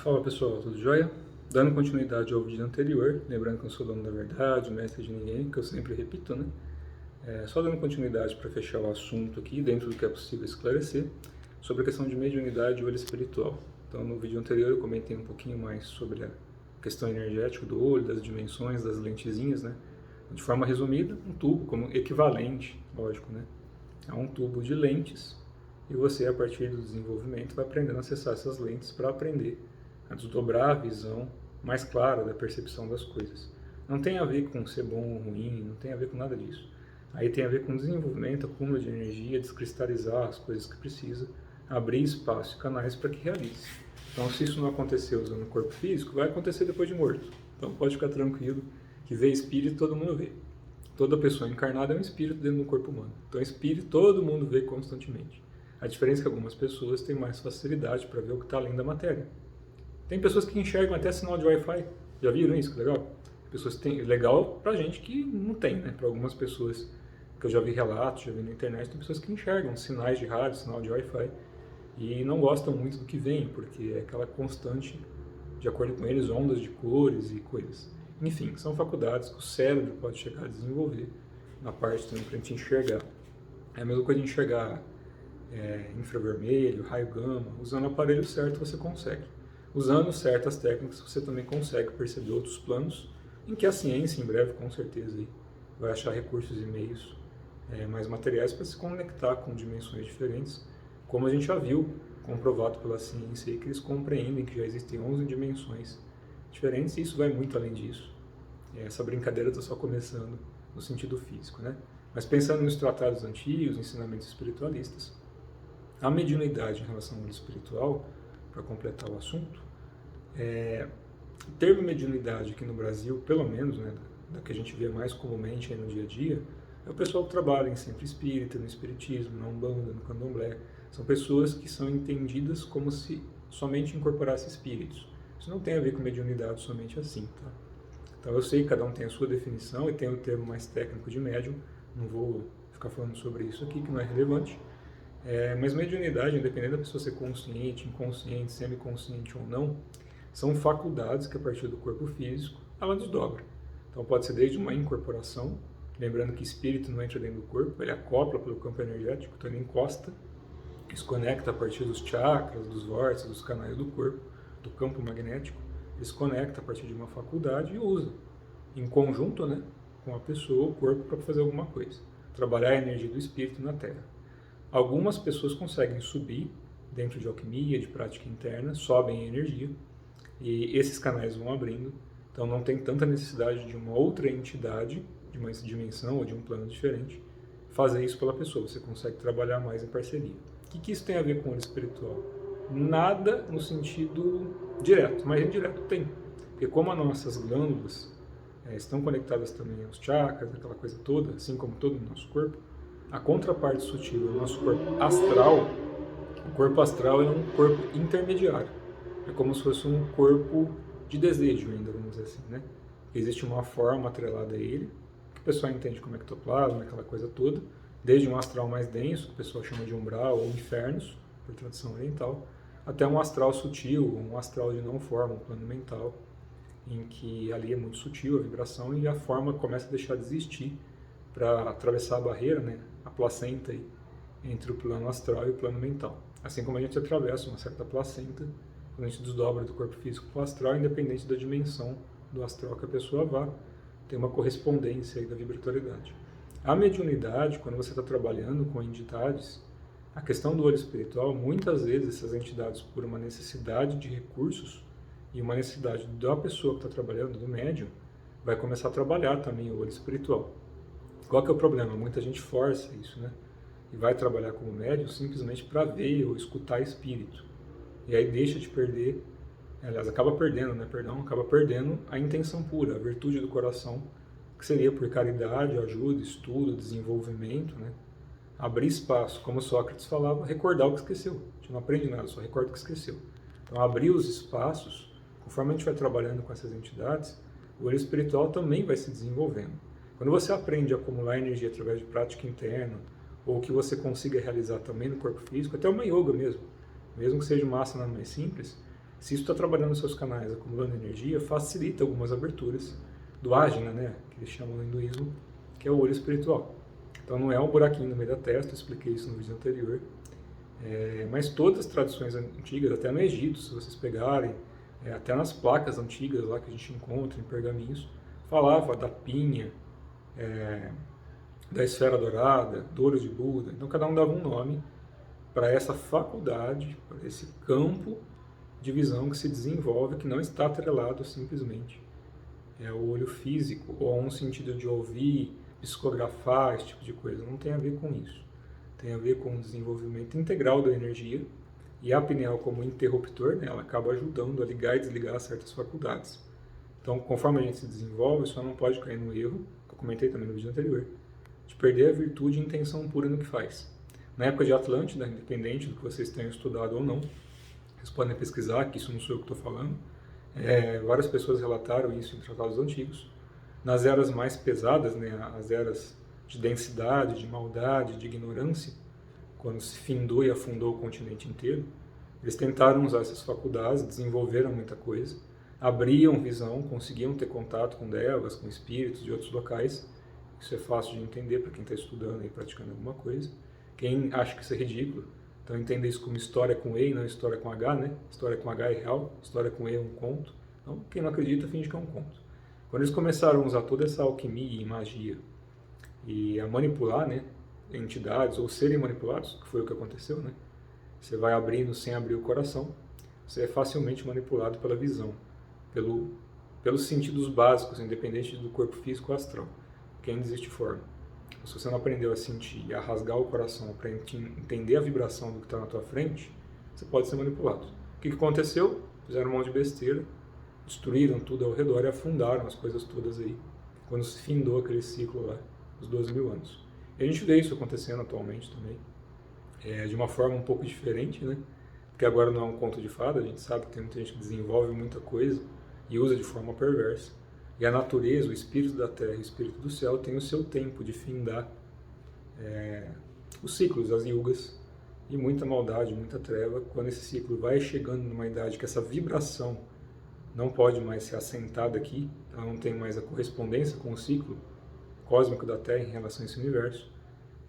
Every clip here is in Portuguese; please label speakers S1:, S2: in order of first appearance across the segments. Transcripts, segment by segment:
S1: Fala pessoal, tudo jóia? Dando continuidade ao vídeo anterior, lembrando que eu não sou dono da verdade, mestre de ninguém, que eu sempre repito, né? Só dando continuidade para fechar o assunto aqui, dentro do que é possível esclarecer, sobre a questão de mediunidade e olho espiritual. Então, no vídeo anterior eu comentei um pouquinho mais sobre a questão energética do olho, das dimensões, das lentezinhas, né? De forma resumida, um tubo como equivalente, lógico, né? A um tubo de lentes, e você, a partir do desenvolvimento, vai aprendendo a acessar essas lentes para aprender a desdobrar a visão mais clara da percepção das coisas. Não tem a ver com ser bom ou ruim, não tem a ver com nada disso. Aí tem a ver com desenvolvimento, acúmulo de energia, descristalizar as coisas que precisa, abrir espaço e canais para que realize. Então, se isso não acontecer usando o corpo físico, vai acontecer depois de morto. Então, pode ficar tranquilo que ver espírito todo mundo vê. Toda pessoa encarnada é um espírito dentro do corpo humano. Então, espírito todo mundo vê constantemente. A diferença é que algumas pessoas têm mais facilidade para ver o que está além da matéria. Tem pessoas que enxergam até sinal de Wi-Fi. Já viram isso? Que legal? Pessoas que têm, legal pra gente que não tem, né? Para algumas pessoas que eu já vi relatos, já vi na internet, tem pessoas que enxergam sinais de rádio, sinal de Wi-Fi e não gostam muito do que vem, porque é aquela constante, de acordo com eles, ondas de cores e coisas. Enfim, são faculdades que o cérebro pode chegar a desenvolver na parte também para a gente enxergar. É a mesma coisa de enxergar infravermelho, raio gama. Usando o aparelho certo você consegue. Usando certas técnicas você também consegue perceber outros planos, em que a ciência em breve com certeza aí, vai achar recursos e meios mais materiais para se conectar com dimensões diferentes, como a gente já viu, comprovado pela ciência, aí, que eles compreendem que já existem 11 dimensões diferentes, e isso vai muito além disso. Essa brincadeira está só começando no sentido físico, né? Mas pensando nos tratados antigos, ensinamentos espiritualistas, a mediunidade em relação ao mundo espiritual, para completar o assunto, o termo mediunidade aqui no Brasil, pelo menos, né, da que a gente vê mais comumente aí no dia a dia, é o pessoal que trabalha em centro espírita, no espiritismo, na Umbanda, no Candomblé. São pessoas que são entendidas como se somente incorporasse espíritos. Isso não tem a ver com mediunidade somente assim, tá? Então eu sei que cada um tem a sua definição e tem o termo mais técnico de médium, não vou ficar falando sobre isso aqui, que não é relevante. Mas mediunidade, independente da pessoa ser consciente, inconsciente, semiconsciente ou não, são faculdades que a partir do corpo físico ela desdobra. Então pode ser desde uma incorporação, lembrando que espírito não entra dentro do corpo, ele acopla pelo campo energético, então ele encosta, se conecta a partir dos chakras, dos vórtices, dos canais do corpo, do campo magnético, ele se conecta a partir de uma faculdade e usa, em conjunto, né, com a pessoa, o corpo, para fazer alguma coisa, trabalhar a energia do espírito na Terra. Algumas pessoas conseguem subir dentro de alquimia, de prática interna, sobem a energia e esses canais vão abrindo, então não tem tanta necessidade de uma outra entidade, de uma dimensão ou de um plano diferente, fazer isso pela pessoa, você consegue trabalhar mais em parceria. O que isso tem a ver com o olho espiritual? Nada no sentido direto, mas indireto tem, porque como as nossas glândulas estão conectadas também aos chakras, aquela coisa toda, assim como todo o nosso corpo, a contraparte sutil do nosso corpo astral, o corpo astral é um corpo intermediário. É como se fosse um corpo de desejo ainda, vamos dizer assim, né? Existe uma forma atrelada a ele, que o pessoal entende como ectoplasma, aquela coisa toda, desde um astral mais denso, que o pessoal chama de umbral ou infernos, por tradição oriental, até um astral sutil, um astral de não forma, um plano mental, em que ali é muito sutil a vibração e a forma começa a deixar de existir para atravessar a barreira, né, a placenta aí, entre o plano astral e o plano mental. Assim como a gente atravessa uma certa placenta quando a gente desdobra do corpo físico para o astral, independente da dimensão do astral que a pessoa vá, tem uma correspondência aí da vibratoriedade. A mediunidade, quando você está trabalhando com entidades, a questão do olho espiritual, muitas vezes essas entidades, por uma necessidade de recursos e uma necessidade da pessoa que está trabalhando, do médium, vai começar a trabalhar também o olho espiritual. Qual que é o problema? Muita gente força isso, né? E vai trabalhar como médium simplesmente para ver ou escutar espírito. E aí deixa de perder, aliás, acaba perdendo, né? Acaba perdendo a intenção pura, a virtude do coração, que seria por caridade, ajuda, estudo, desenvolvimento, né? Abrir espaço, como Sócrates falava, recordar o que esqueceu. A gente não aprende nada, só recorda o que esqueceu. Então, abrir os espaços, conforme a gente vai trabalhando com essas entidades, o olho espiritual também vai se desenvolvendo. Quando você aprende a acumular energia através de prática interna, ou que você consiga realizar também no corpo físico, até uma yoga mesmo que seja uma asana mais simples, Se isso está trabalhando nos seus canais, acumulando energia, facilita algumas aberturas do ajna, né, que eles chamam no hinduísmo, que é o olho espiritual. Então não é um buraquinho no meio da testa, eu expliquei isso no vídeo anterior, mas todas as tradições antigas, até no Egito, se vocês pegarem, até nas placas antigas lá que a gente encontra em pergaminhos, falava da pinha, da esfera dourada, do olho de Buda. Então cada um dava um nome para essa faculdade, para esse campo de visão que se desenvolve, que não está atrelado simplesmente ao olho físico, ou a um sentido de ouvir, psicografar, esse tipo de coisa. Não tem a ver com isso. Tem a ver com o desenvolvimento integral da energia, e a pineal como interruptor, né, ela acaba ajudando a ligar e desligar certas faculdades. Então, conforme a gente se desenvolve, só não pode cair no erro, que eu comentei também no vídeo anterior, de perder a virtude e intenção pura no que faz. Na época de Atlântida, independente do que vocês tenham estudado ou não, vocês podem pesquisar, que isso não sou eu que estou falando, várias pessoas relataram isso em tratados antigos. Nas eras mais pesadas, né, as eras de densidade, de maldade, de ignorância, quando se findou e afundou o continente inteiro, eles tentaram usar essas faculdades, desenvolveram muita coisa, abriam visão, conseguiam ter contato com devas, com espíritos de outros locais. Isso é fácil de entender para quem está estudando e praticando alguma coisa. Quem acha que isso é ridículo, então entenda isso como história com E e não história com H, né? História com H é real, história com E é um conto. Então, quem não acredita, finge que é um conto. Quando eles começaram a usar toda essa alquimia e magia e a manipular, né, entidades ou serem manipulados, que foi o que aconteceu, né? Você vai abrindo sem abrir o coração, você é facilmente manipulado pela visão, pelos sentidos básicos, independente do corpo físico ou astral, que ainda existe forma. Se você não aprendeu a sentir e a rasgar o coração para entender a vibração do que está na tua frente, você pode ser manipulado. O que aconteceu? Fizeram um monte de besteira, destruíram tudo ao redor e afundaram as coisas todas aí, quando se findou aquele ciclo lá, os 12.000 anos. E a gente vê isso acontecendo atualmente também, de uma forma um pouco diferente, né? Porque agora não é um conto de fada, a gente sabe que tem muita gente que desenvolve muita coisa e usa de forma perversa. E a natureza, o espírito da terra e o espírito do céu tem o seu tempo de findar os ciclos, as yugas, e muita maldade, muita treva. Quando esse ciclo vai chegando numa idade que essa vibração não pode mais ser assentada aqui, ela não tem mais a correspondência com o ciclo cósmico da Terra em relação a esse universo,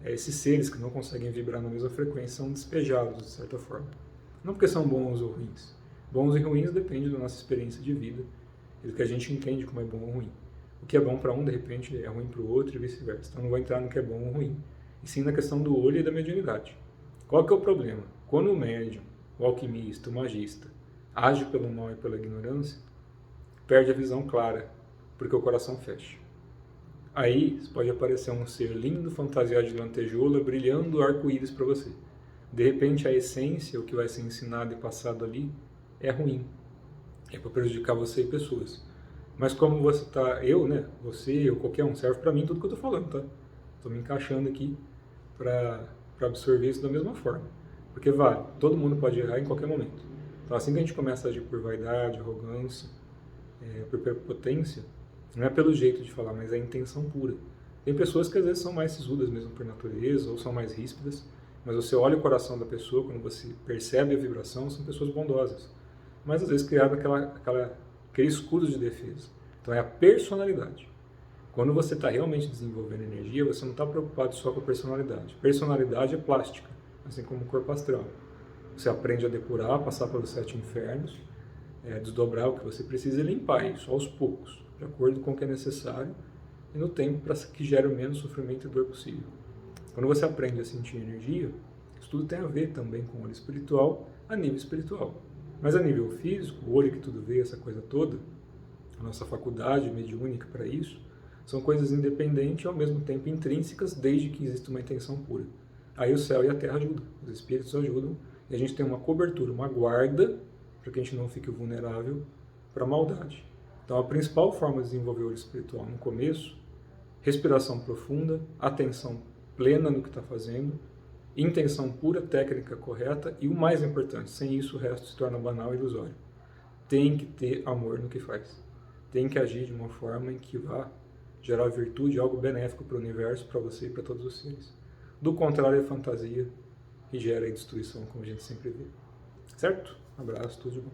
S1: esses seres que não conseguem vibrar na mesma frequência são despejados, de certa forma. Não porque são bons ou ruins. Bons e ruins depende da nossa experiência de vida e do que a gente entende como é bom ou ruim. O que é bom para um, de repente, é ruim para o outro e vice-versa. Então não vou entrar no que é bom ou ruim, e sim na questão do olho e da mediunidade. Qual que é o problema? Quando o médium, o alquimista, o magista, age pelo mal e pela ignorância, perde a visão clara, porque o coração fecha. Aí pode aparecer um ser lindo, fantasiado de lantejoula, brilhando arco-íris para você. De repente a essência, o que vai ser ensinado e passado ali, é ruim. É para prejudicar você e pessoas. Mas como você está, eu, né, você ou qualquer um, serve para mim tudo que eu estou falando, tá? Estou me encaixando aqui para absorver isso da mesma forma. Porque vale, todo mundo pode errar em qualquer momento. Então assim que a gente começa a agir por vaidade, arrogância, por prepotência, não é pelo jeito de falar, mas é a intenção pura. Tem pessoas que às vezes são mais sisudas mesmo por natureza, ou são mais ríspidas, mas você olha o coração da pessoa, quando você percebe a vibração, são pessoas bondosas. Mas às vezes criaram aquele escudo de defesa. Então é a personalidade. Quando você está realmente desenvolvendo energia, você não está preocupado só com a personalidade. Personalidade é plástica, assim como o corpo astral. Você aprende a depurar, passar pelos 7 infernos, desdobrar o que você precisa e limpar isso aos poucos, de acordo com o que é necessário e no tempo para que gere o menos sofrimento e dor possível. Quando você aprende a sentir energia, isso tudo tem a ver também com o olho espiritual a nível espiritual. Mas a nível físico, o olho que tudo vê, essa coisa toda, a nossa faculdade mediúnica para isso, são coisas independentes e ao mesmo tempo intrínsecas, desde que exista uma intenção pura. Aí o céu e a terra ajudam, os espíritos ajudam, e a gente tem uma cobertura, uma guarda, para que a gente não fique vulnerável para a maldade. Então a principal forma de desenvolver o olho espiritual no começo, respiração profunda, atenção plena no que está fazendo, intenção pura, técnica correta e o mais importante, sem isso o resto se torna banal e ilusório. Tem que ter amor no que faz. Tem que agir de uma forma em que vá gerar virtude, algo benéfico para o universo, para você e para todos os seres. Do contrário, é fantasia e gera destruição, como a gente sempre vê. Certo? Um abraço, tudo de bom.